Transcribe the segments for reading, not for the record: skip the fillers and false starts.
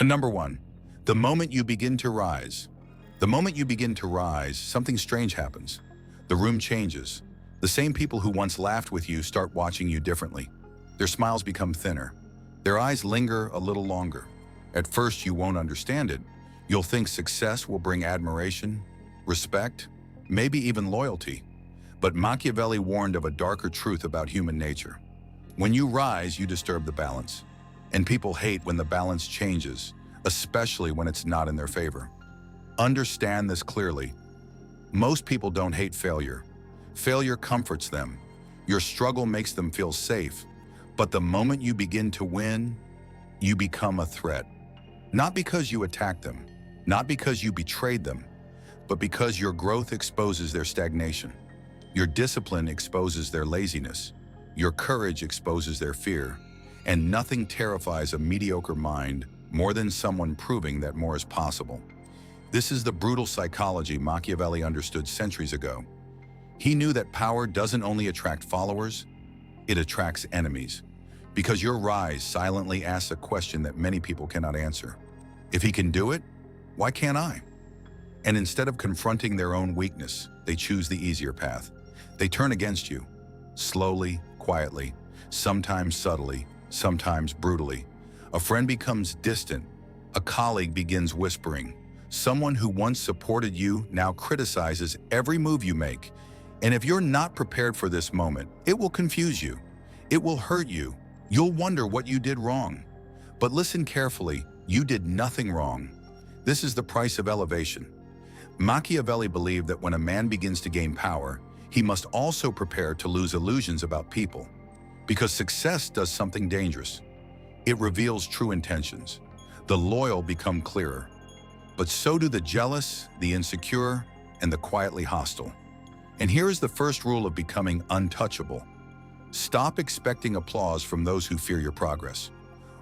Number one, the moment you begin to rise. The moment you begin to rise, something strange happens. The room changes. The same people who once laughed with you start watching you differently. Their smiles become thinner. Their eyes linger a little longer. At first, you won't understand it. You'll think success will bring admiration, respect, maybe even loyalty. But Machiavelli warned of a darker truth about human nature. When you rise, you disturb the balance. And people hate when the balance changes, especially when it's not in their favor. Understand this clearly. Most people don't hate failure. Failure comforts them. Your struggle makes them feel safe. But the moment you begin to win, you become a threat. Not because you attacked them, not because you betrayed them, but because your growth exposes their stagnation. Your discipline exposes their laziness. Your courage exposes their fear. And nothing terrifies a mediocre mind more than someone proving that more is possible. This is the brutal psychology Machiavelli understood centuries ago. He knew that power doesn't only attract followers, it attracts enemies. Because your rise silently asks a question that many people cannot answer. If he can do it, why can't I? And instead of confronting their own weakness, they choose the easier path. They turn against you, slowly, quietly, sometimes subtly, sometimes brutally. A friend becomes distant. A colleague begins whispering. Someone who once supported you now criticizes every move you make. And if you're not prepared for this moment, it will confuse you. It will hurt you. You'll wonder what you did wrong. But listen carefully, you did nothing wrong. This is the price of elevation. Machiavelli believed that when a man begins to gain power, he must also prepare to lose illusions about people. Because success does something dangerous. It reveals true intentions. The loyal become clearer. But so do the jealous, the insecure, and the quietly hostile. And here is the first rule of becoming untouchable. Stop expecting applause from those who fear your progress.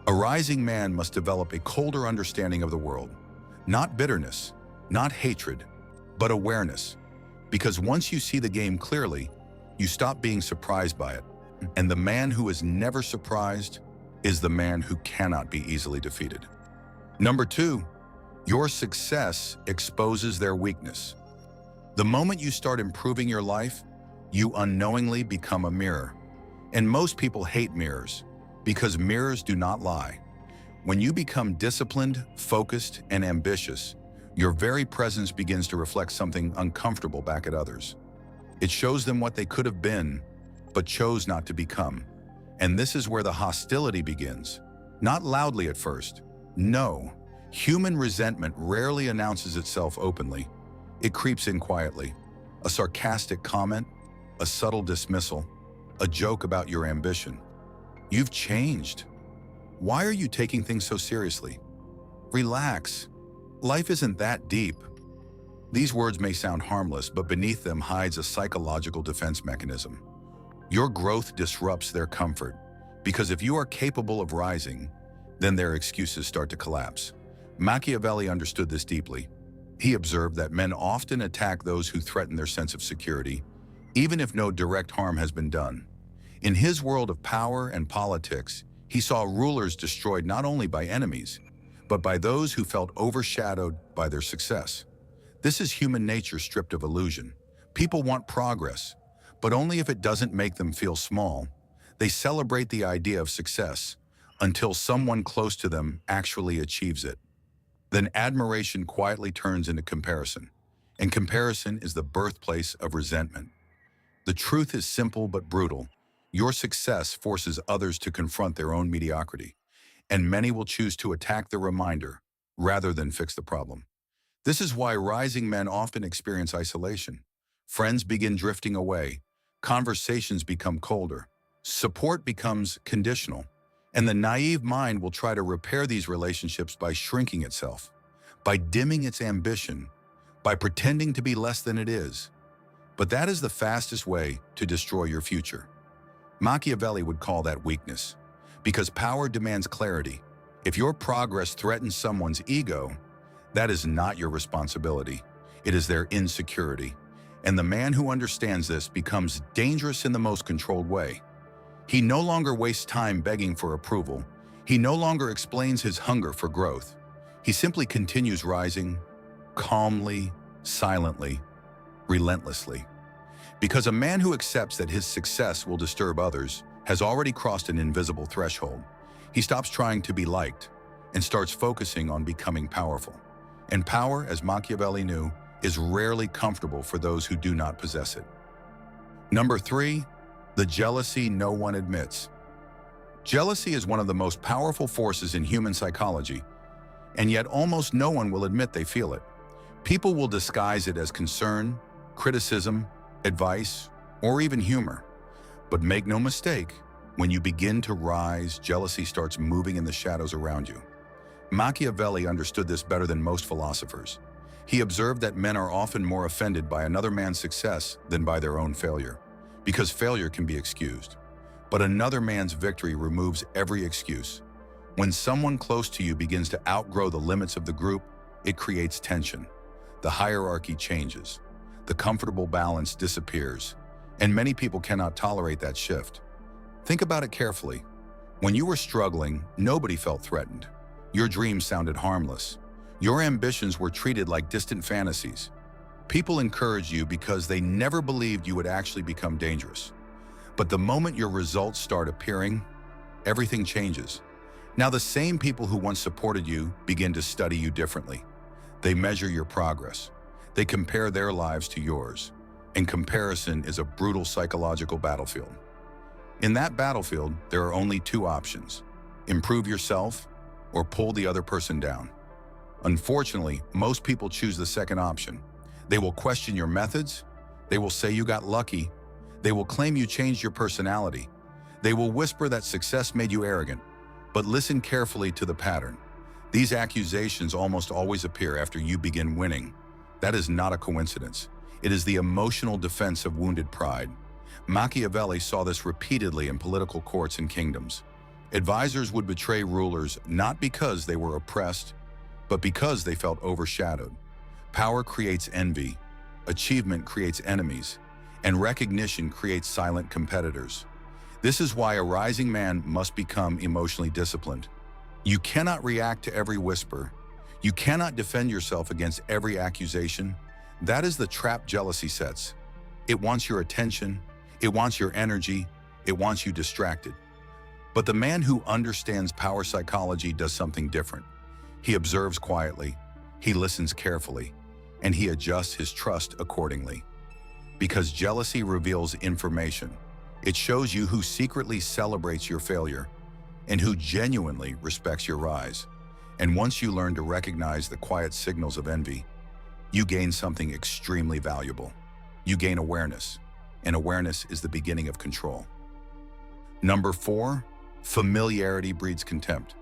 A rising man must develop a colder understanding of the world. Not bitterness, not hatred, but awareness. Because once you see the game clearly, you stop being surprised by it. And the man who is never surprised is the man who cannot be easily defeated. Number two, your success exposes their weakness. The moment you start improving your life, you unknowingly become a mirror. And most people hate mirrors because mirrors do not lie. When you become disciplined, focused, and ambitious, your very presence begins to reflect something uncomfortable back at others. It shows them what they could have been, but chose not to become. And this is where the hostility begins. Not loudly at first. No, human resentment rarely announces itself openly. It creeps in quietly. A sarcastic comment, a subtle dismissal, a joke about your ambition. You've changed. Why are you taking things so seriously? Relax. Life isn't that deep. These words may sound harmless, but beneath them hides a psychological defense mechanism. Your growth disrupts their comfort, because if you are capable of rising, then their excuses start to collapse. Machiavelli understood this deeply. He observed that men often attack those who threaten their sense of security, even if no direct harm has been done. In his world of power and politics, he saw rulers destroyed not only by enemies, but by those who felt overshadowed by their success. This is human nature stripped of illusion. People want progress, but only if it doesn't make them feel small. They celebrate the idea of success until someone close to them actually achieves it. Then admiration quietly turns into comparison, and comparison is the birthplace of resentment. The truth is simple but brutal. Your success forces others to confront their own mediocrity, and many will choose to attack the reminder rather than fix the problem. This is why rising men often experience isolation. Friends begin drifting away, conversations become colder, support becomes conditional, and the naive mind will try to repair these relationships by shrinking itself, by dimming its ambition, by pretending to be less than it is. But that is the fastest way to destroy your future. Machiavelli would call that weakness, because power demands clarity. If your progress threatens someone's ego, that is not your responsibility. It is their insecurity. And the man who understands this becomes dangerous in the most controlled way. He no longer wastes time begging for approval. He no longer explains his hunger for growth. He simply continues rising, calmly, silently, relentlessly. Because a man who accepts that his success will disturb others has already crossed an invisible threshold. He stops trying to be liked and starts focusing on becoming powerful. And power, as Machiavelli knew, is rarely comfortable for those who do not possess it. Number 3, the jealousy no one admits. Jealousy is one of the most powerful forces in human psychology, and yet almost no one will admit they feel it. People will disguise it as concern, criticism, advice, or even humor. But make no mistake, when you begin to rise, jealousy starts moving in the shadows around you. Machiavelli understood this better than most philosophers. He observed that men are often more offended by another man's success than by their own failure, because failure can be excused. But another man's victory removes every excuse. When someone close to you begins to outgrow the limits of the group, it creates tension. The hierarchy changes. The comfortable balance disappears, and many people cannot tolerate that shift. Think about it carefully. When you were struggling, nobody felt threatened. Your dreams sounded harmless. Your ambitions were treated like distant fantasies. People encouraged you because they never believed you would actually become dangerous. But the moment your results start appearing, everything changes. Now the same people who once supported you begin to study you differently. They measure your progress. They compare their lives to yours. And comparison is a brutal psychological battlefield. In that battlefield, there are only 2 options: improve yourself or pull the other person down. Unfortunately, most people choose the second option. They will question your methods. They will say you got lucky. They will claim you changed your personality. They will whisper that success made you arrogant. But listen carefully to the pattern. These accusations almost always appear after you begin winning. That is not a coincidence. It is the emotional defense of wounded pride. Machiavelli saw this repeatedly in political courts and kingdoms. Advisors would betray rulers not because they were oppressed, but because they felt overshadowed. Power creates envy, achievement creates enemies, and recognition creates silent competitors. This is why a rising man must become emotionally disciplined. You cannot react to every whisper. You cannot defend yourself against every accusation. That is the trap jealousy sets. It wants your attention, it wants your energy, it wants you distracted. But the man who understands power psychology does something different. He observes quietly, he listens carefully, and he adjusts his trust accordingly. Because jealousy reveals information. It shows you who secretly celebrates your failure and who genuinely respects your rise. And once you learn to recognize the quiet signals of envy, you gain something extremely valuable. You gain awareness, and awareness is the beginning of control. Number 4, familiarity breeds contempt.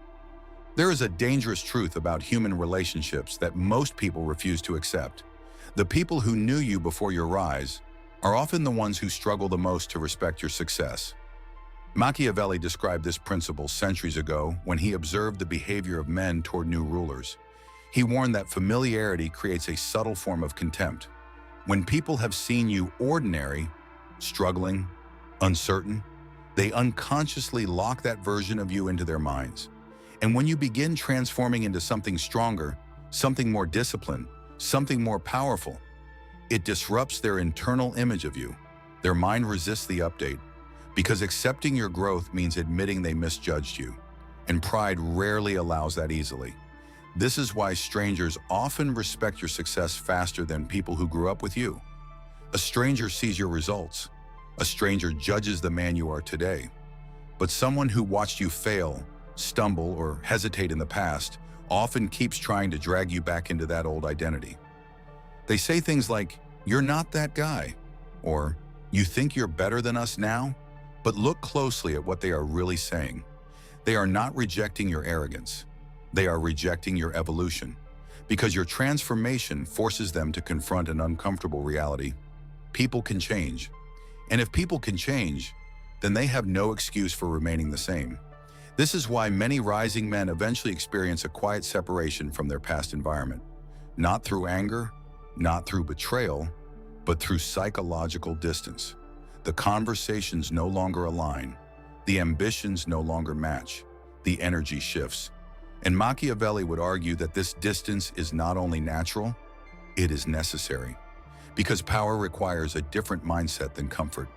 There is a dangerous truth about human relationships that most people refuse to accept. The people who knew you before your rise are often the ones who struggle the most to respect your success. Machiavelli described this principle centuries ago when he observed the behavior of men toward new rulers. He warned that familiarity creates a subtle form of contempt. When people have seen you ordinary, struggling, uncertain, they unconsciously lock that version of you into their minds. And when you begin transforming into something stronger, something more disciplined, something more powerful, it disrupts their internal image of you. Their mind resists the update, because accepting your growth means admitting they misjudged you, and pride rarely allows that easily. This is why strangers often respect your success faster than people who grew up with you. A stranger sees your results. A stranger judges the man you are today. But someone who watched you fail, stumble, or hesitate in the past often keeps trying to drag you back into that old identity. They say things like, "You're not that guy," or "You think you're better than us now?" But look closely at what they are really saying. They are not rejecting your arrogance. They are rejecting your evolution, because your transformation forces them to confront an uncomfortable reality. People can change. And if people can change, then they have no excuse for remaining the same. This is why many rising men eventually experience a quiet separation from their past environment. Not through anger, not through betrayal, but through psychological distance. The conversations no longer align. The ambitions no longer match. The energy shifts. And Machiavelli would argue that this distance is not only natural, it is necessary. Because power requires a different mindset than comfort.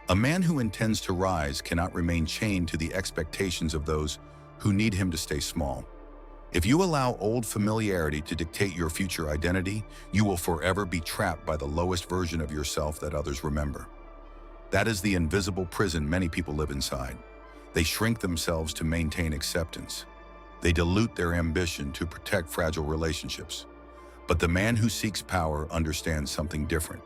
A man who intends to rise cannot remain chained to the expectations of those who need him to stay small. If you allow old familiarity to dictate your future identity, you will forever be trapped by the lowest version of yourself that others remember. That is the invisible prison many people live inside. They shrink themselves to maintain acceptance. They dilute their ambition to protect fragile relationships. But the man who seeks power understands something different.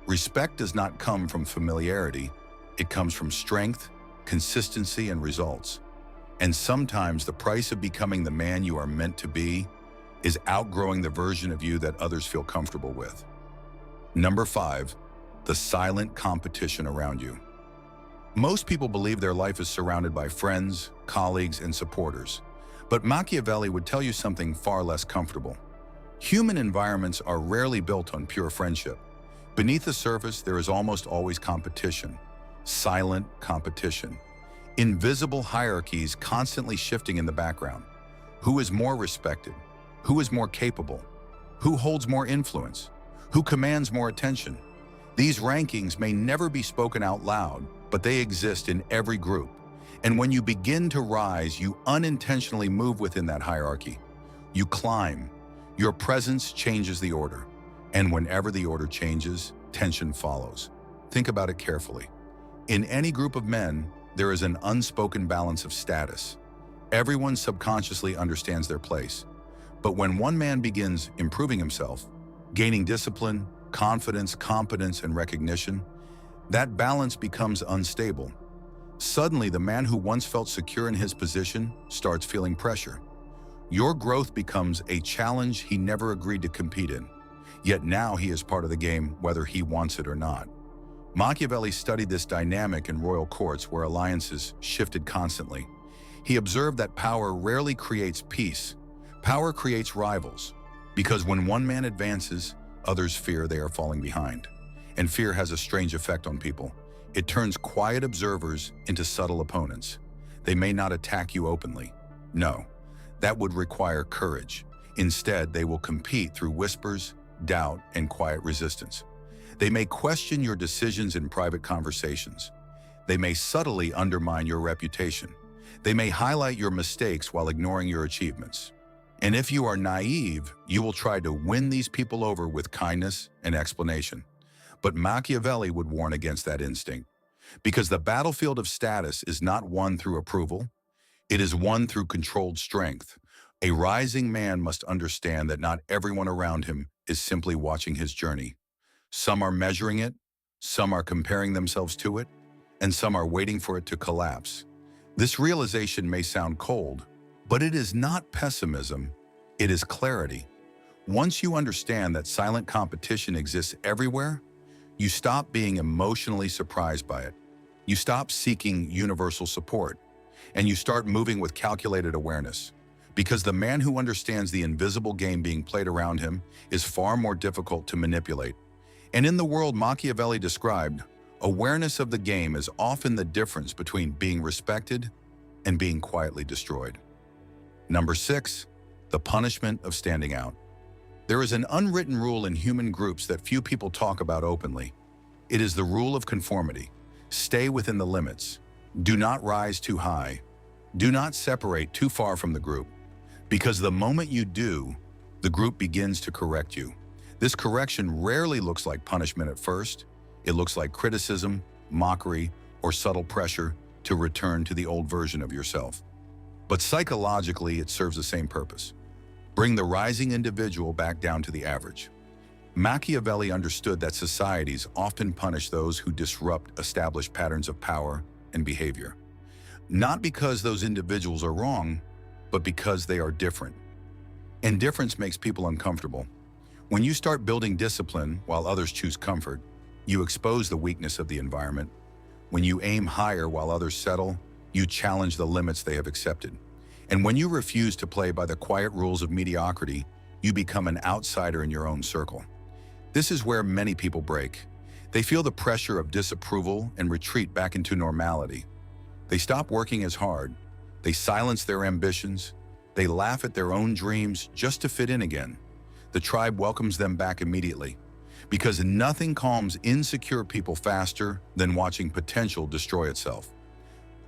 Respect does not come from familiarity. It comes from strength, consistency, and results. And sometimes the price of becoming the man you are meant to be is outgrowing the version of you that others feel comfortable with. Number 5, the silent competition around you. Most people believe their life is surrounded by friends, colleagues, and supporters. But Machiavelli would tell you something far less comfortable. Human environments are rarely built on pure friendship. Beneath the surface, there is almost always competition. Silent competition. Invisible hierarchies constantly shifting in the background. Who is more respected? Who is more capable? Who holds more influence? Who commands more attention? These rankings may never be spoken out loud, but they exist in every group. And when you begin to rise, you unintentionally move within that hierarchy. You climb. Your presence changes the order. And whenever the order changes, tension follows. Think about it carefully. In any group of men, there is an unspoken balance of status. Everyone subconsciously understands their place. But when one man begins improving himself, gaining discipline, confidence, competence, and recognition, that balance becomes unstable. Suddenly, the man who once felt secure in his position starts feeling pressure. Your growth becomes a challenge he never agreed to compete in. Yet now he is part of the game, whether he wants it or not. Machiavelli studied this dynamic in royal courts where alliances shifted constantly. He observed that power rarely creates peace. Power creates rivals, because when one man advances, others fear they are falling behind. And fear has a strange effect on people. It turns quiet observers into subtle opponents. They may not attack you openly. No, that would require courage. Instead, they will compete through whispers, doubt, and quiet resistance. They may question your decisions in private conversations. They may subtly undermine your reputation. They may highlight your mistakes while ignoring your achievements. And if you are naive, you will try to win these people over with kindness and explanation. But Machiavelli would warn against that instinct, because the battlefield of status is not won through approval. It is won through controlled strength. A rising man must understand that not everyone around him is simply watching his journey. Some are measuring it, some are comparing themselves to it, and some are waiting for it to collapse. This realization may sound cold, but it is not pessimism, it is clarity. Once you understand that silent competition exists everywhere, you stop being emotionally surprised by it. You stop seeking universal support, and you start moving with calculated awareness. Because the man who understands the invisible game being played around him is far more difficult to manipulate. And in the world Machiavelli described, awareness of the game is often the difference between being respected and being quietly destroyed. Number 6, the punishment of standing out. There is an unwritten rule in human groups that few people talk about openly. It is the rule of conformity. Stay within the limits. Do not rise too high. Do not separate too far from the group. Because the moment you do, the group begins to correct you. This correction rarely looks like punishment at first. It looks like criticism, mockery, or subtle pressure to return to the old version of yourself. But psychologically, it serves the same purpose. Bring the rising individual back down to the average. Machiavelli understood that societies often punish those who disrupt established patterns of power and behavior. Not because those individuals are wrong, but because they are different. And difference makes people uncomfortable. When you start building discipline while others choose comfort, you expose the weakness of the environment. When you aim higher while others settle, you challenge the limits they have accepted. And when you refuse to play by the quiet rules of mediocrity, you become an outsider in your own circle. This is where many people break. They feel the pressure of disapproval and retreat back into normality. They stop working as hard. They silence their ambitions. They laugh at their own dreams just to fit in again. The tribe welcomes them back immediately, because nothing calms insecure people faster than watching potential destroy itself.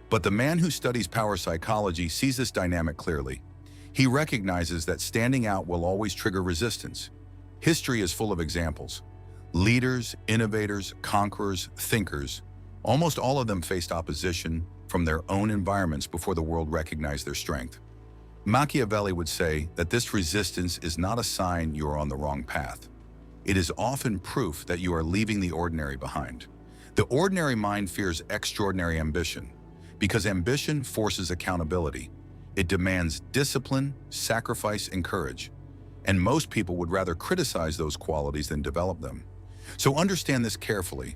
But the man who studies power psychology sees this dynamic clearly. He recognizes that standing out will always trigger resistance. History is full of examples. Leaders, innovators, conquerors, thinkers, almost all of them faced opposition from their own environments before the world recognized their strength. Machiavelli would say that this resistance is not a sign you are on the wrong path. It is often proof that you are leaving the ordinary behind. The ordinary mind fears extraordinary ambition, because ambition forces accountability. It demands discipline, sacrifice, and courage. And most people would rather criticize those qualities than develop them. So understand this carefully.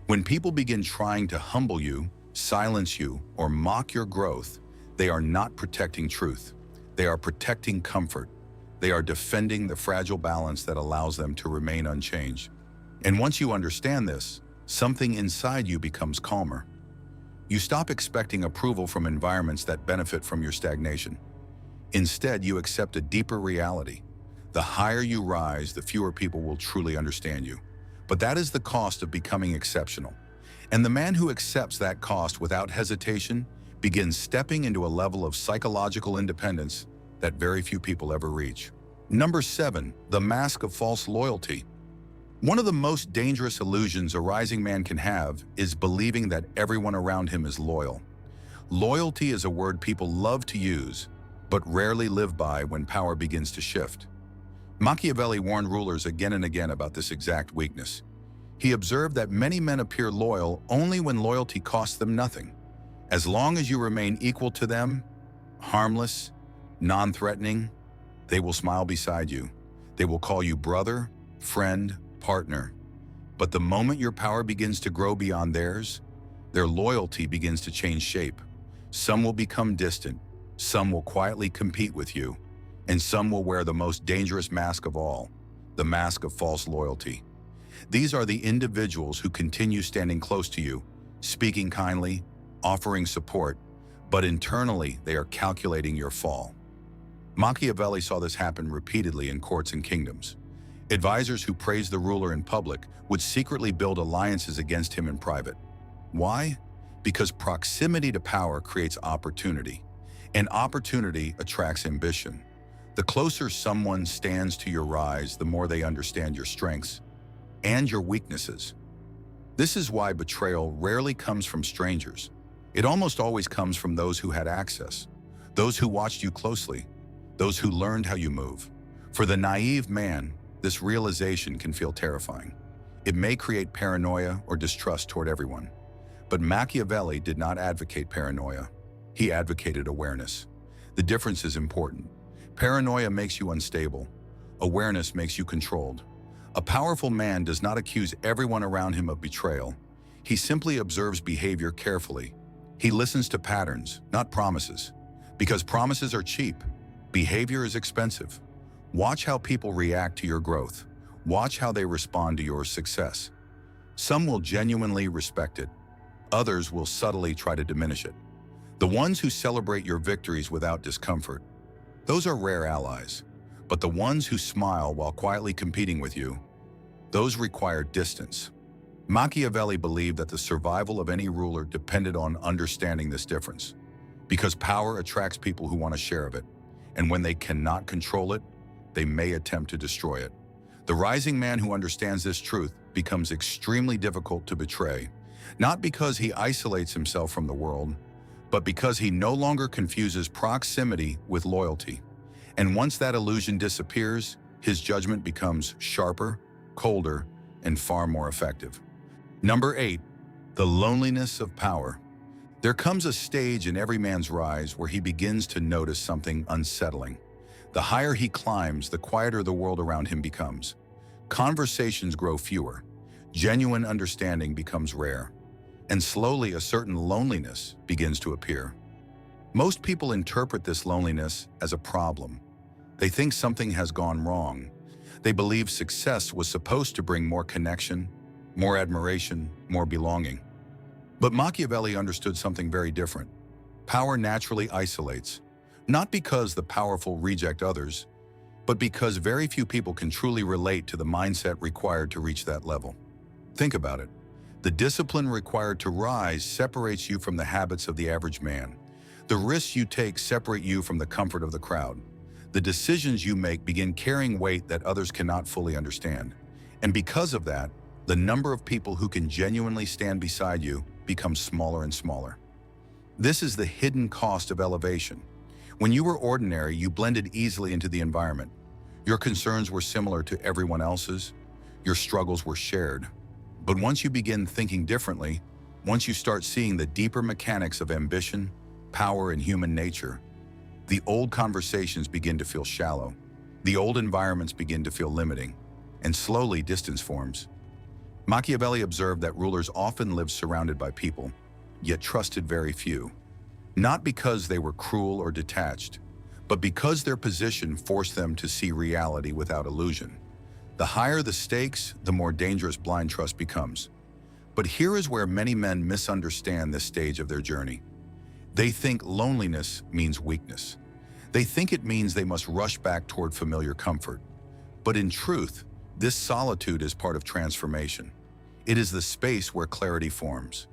When people begin trying to humble you, silence you, or mock your growth, they are not protecting truth. They are protecting comfort. They are defending the fragile balance that allows them to remain unchanged. And once you understand this, something inside you becomes calmer. You stop expecting approval from environments that benefit from your stagnation. Instead, you accept a deeper reality. The higher you rise, the fewer people will truly understand you. But that is the cost of becoming exceptional. And the man who accepts that cost without hesitation begins stepping into a level of psychological independence that very few people ever reach. Number 7, the mask of false loyalty. One of the most dangerous illusions a rising man can have is believing that everyone around him is loyal. Loyalty is a word people love to use, but rarely live by when power begins to shift. Machiavelli warned rulers again and again about this exact weakness. He observed that many men appear loyal only when loyalty costs them nothing. As long as you remain equal to them, harmless, non-threatening, they will smile beside you. They will call you brother, friend, partner. But the moment your power begins to grow beyond theirs, their loyalty begins to change shape. Some will become distant, some will quietly compete with you, and some will wear the most dangerous mask of all, the mask of false loyalty. These are the individuals who continue standing close to you, speaking kindly, offering support, but internally they are calculating your fall. Machiavelli saw this happen repeatedly in courts and kingdoms. Advisors who praised the ruler in public would secretly build alliances against him in private. Why? Because proximity to power creates opportunity, and opportunity attracts ambition. The closer someone stands to your rise, the more they understand your strengths and your weaknesses. This is why betrayal rarely comes from strangers. It almost always comes from those who had access, those who watched you closely, those who learned how you move. For the naive man, this realization can feel terrifying. It may create paranoia or distrust toward everyone. But Machiavelli did not advocate paranoia. He advocated awareness. The difference is important. Paranoia makes you unstable. Awareness makes you controlled. A powerful man does not accuse everyone around him of betrayal. He simply observes behavior carefully. He listens to patterns, not promises. Because promises are cheap, behavior is expensive. Watch how people react to your growth. Watch how they respond to your success. Some will genuinely respect it. Others will subtly try to diminish it. The ones who celebrate your victories without discomfort, those are rare allies. But the ones who smile while quietly competing with you, those require distance. Machiavelli believed that the survival of any ruler depended on understanding this difference, because power attracts people who want a share of it, and when they cannot control it, they may attempt to destroy it. The rising man who understands this truth becomes extremely difficult to betray, not because he isolates himself from the world, but because he no longer confuses proximity with loyalty. And once that illusion disappears, his judgment becomes sharper, colder, and far more effective. Number 8, the loneliness of power. There comes a stage in every man's rise where he begins to notice something unsettling. The higher he climbs, the quieter the world around him becomes. Conversations grow fewer. Genuine understanding becomes rare. And slowly a certain loneliness begins to appear. Most people interpret this loneliness as a problem. They think something has gone wrong. They believe success was supposed to bring more connection, more admiration, more belonging. But Machiavelli understood something very different. Power naturally isolates. Not because the powerful reject others, but because very few people can truly relate to the mindset required to reach that level. Think about it. The discipline required to rise separates you from the habits of the average man. The risks you take separate you from the comfort of the crowd. The decisions you make begin carrying weight that others cannot fully understand. And because of that, the number of people who can genuinely stand beside you becomes smaller and smaller. This is the hidden cost of elevation. When you were ordinary, you blended easily into the environment. Your concerns were similar to everyone else's. Your struggles were shared. But once you begin thinking differently, once you start seeing the deeper mechanics of ambition, power, and human nature, the old conversations begin to feel shallow. The old environments begin to feel limiting, and slowly distance forms. Machiavelli observed that rulers often lived surrounded by people, yet trusted very few. Not because they were cruel or detached, but because their position forced them to see reality without illusion. The higher the stakes, the more dangerous blind trust becomes. But here is where many men misunderstand this stage of their journey. They think loneliness means weakness. They think it means they must rush back toward familiar comfort. But in truth, this solitude is part of transformation. It is the space where clarity forms.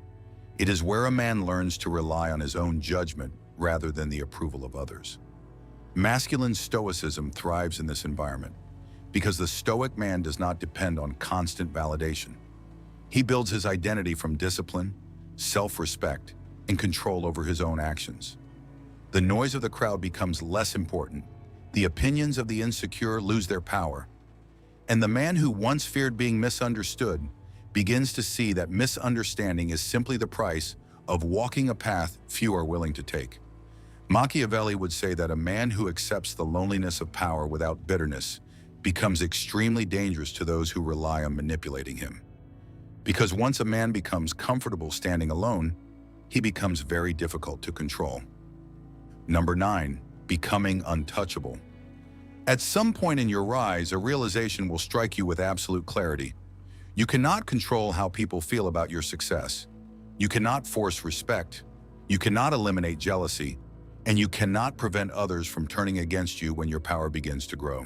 It is where a man learns to rely on his own judgment rather than the approval of others. Masculine stoicism thrives in this environment because the stoic man does not depend on constant validation. He builds his identity from discipline, self-respect, and control over his own actions. The noise of the crowd becomes less important. The opinions of the insecure lose their power. And the man who once feared being misunderstood begins to see that misunderstanding is simply the price of walking a path few are willing to take. Machiavelli would say that a man who accepts the loneliness of power without bitterness becomes extremely dangerous to those who rely on manipulating him. Because once a man becomes comfortable standing alone, he becomes very difficult to control. Number 9, becoming untouchable. At some point in your rise, a realization will strike you with absolute clarity. You cannot control how people feel about your success. You cannot force respect. You cannot eliminate jealousy. And you cannot prevent others from turning against you when your power begins to grow.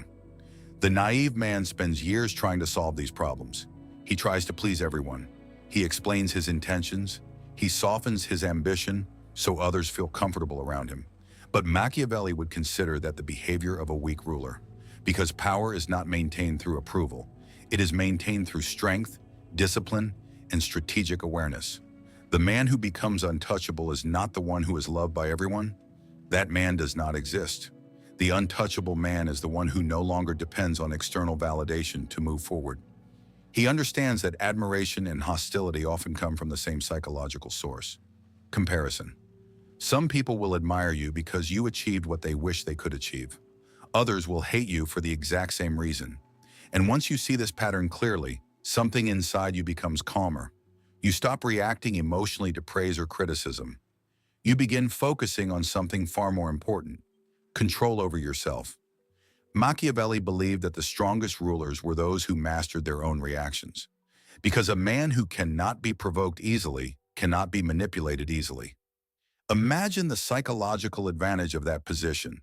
The naive man spends years trying to solve these problems. He tries to please everyone. He explains his intentions. He softens his ambition so others feel comfortable around him. But Machiavelli would consider that the behavior of a weak ruler, because power is not maintained through approval. It is maintained through strength, discipline, and strategic awareness. The man who becomes untouchable is not the one who is loved by everyone. That man does not exist. The untouchable man is the one who no longer depends on external validation to move forward. He understands that admiration and hostility often come from the same psychological source: comparison. Some people will admire you because you achieved what they wish they could achieve. Others will hate you for the exact same reason. And once you see this pattern clearly, something inside you becomes calmer. You stop reacting emotionally to praise or criticism. You begin focusing on something far more important: control over yourself. Machiavelli believed that the strongest rulers were those who mastered their own reactions, because a man who cannot be provoked easily cannot be manipulated easily. Imagine the psychological advantage of that position.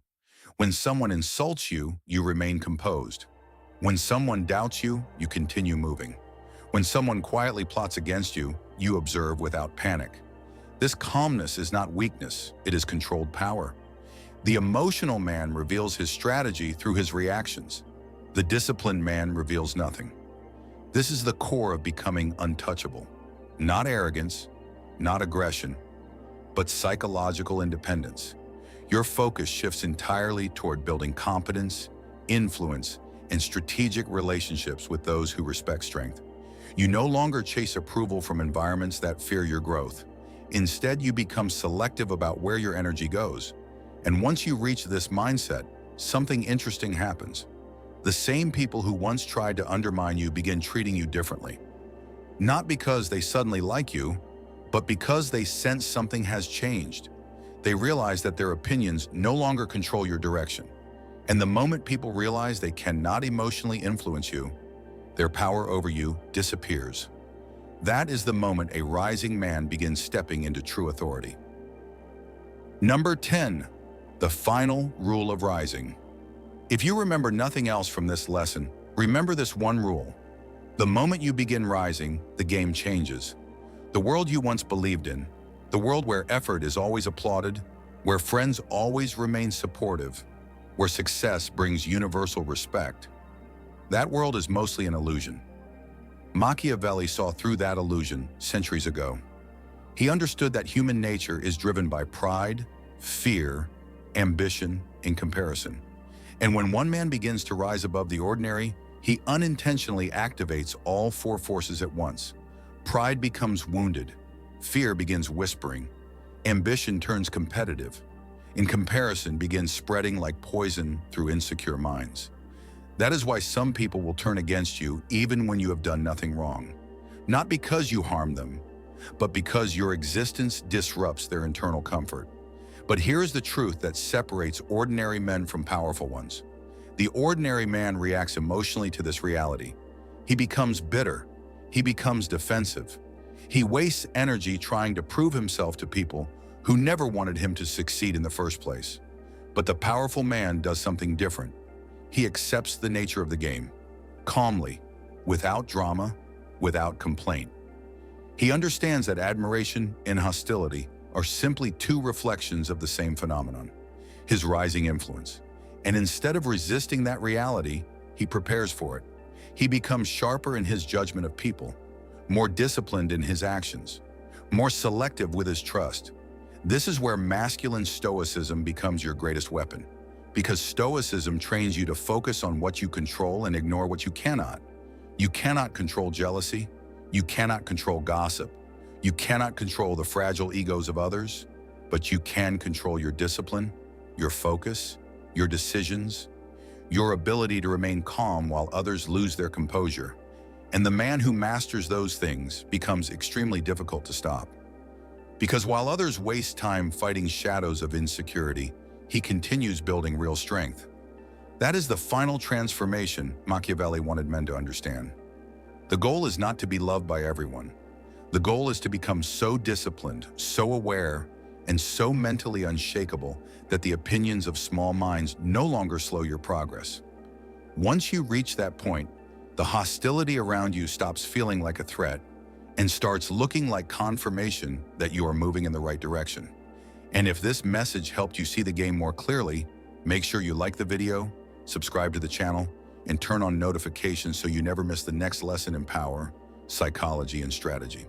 When someone insults you, you remain composed. When someone doubts you, you continue moving. When someone quietly plots against you, you observe without panic. This calmness is not weakness, it is controlled power. The emotional man reveals his strategy through his reactions. The disciplined man reveals nothing. This is the core of becoming untouchable. Not arrogance, not aggression, but psychological independence. Your focus shifts entirely toward building competence, influence, and strategic relationships with those who respect strength. You no longer chase approval from environments that fear your growth. Instead, you become selective about where your energy goes. And once you reach this mindset, something interesting happens. The same people who once tried to undermine you begin treating you differently. Not because they suddenly like you, but because they sense something has changed. They realize that their opinions no longer control your direction. And the moment people realize they cannot emotionally influence you, their power over you disappears. That is the moment a rising man begins stepping into true authority. Number 10, The final rule of rising. If you remember nothing else from this lesson, remember this one rule. The moment you begin rising, the game changes. The world you once believed in, the world where effort is always applauded, where friends always remain supportive, where success brings universal respect, that world is mostly an illusion. Machiavelli saw through that illusion centuries ago. He understood that human nature is driven by pride, fear, ambition, and comparison. And when one man begins to rise above the ordinary, he unintentionally activates all four forces at once. Pride becomes wounded, fear begins whispering, ambition turns competitive, and comparison begins spreading like poison through insecure minds. That is why some people will turn against you even when you have done nothing wrong. Not because you harm them, but because your existence disrupts their internal comfort. But here is the truth that separates ordinary men from powerful ones. The ordinary man reacts emotionally to this reality. He becomes bitter. He becomes defensive. He wastes energy trying to prove himself to people who never wanted him to succeed in the first place. But the powerful man does something different. He accepts the nature of the game, calmly, without drama, without complaint. He understands that admiration and hostility are simply two reflections of the same phenomenon, his rising influence. And instead of resisting that reality, he prepares for it. He becomes sharper in his judgment of people, more disciplined in his actions, more selective with his trust. This is where masculine stoicism becomes your greatest weapon, because stoicism trains you to focus on what you control and ignore what you cannot. You cannot control jealousy. You cannot control gossip. You cannot control the fragile egos of others, but you can control your discipline, your focus, your decisions, your ability to remain calm while others lose their composure. And the man who masters those things becomes extremely difficult to stop. Because while others waste time fighting shadows of insecurity, he continues building real strength. That is the final transformation Machiavelli wanted men to understand. The goal is not to be loved by everyone. The goal is to become so disciplined, so aware, and so mentally unshakable that the opinions of small minds no longer slow your progress. Once you reach that point, the hostility around you stops feeling like a threat and starts looking like confirmation that you are moving in the right direction. And if this message helped you see the game more clearly, make sure you like the video, subscribe to the channel, and turn on notifications so you never miss the next lesson in power, psychology, and strategy.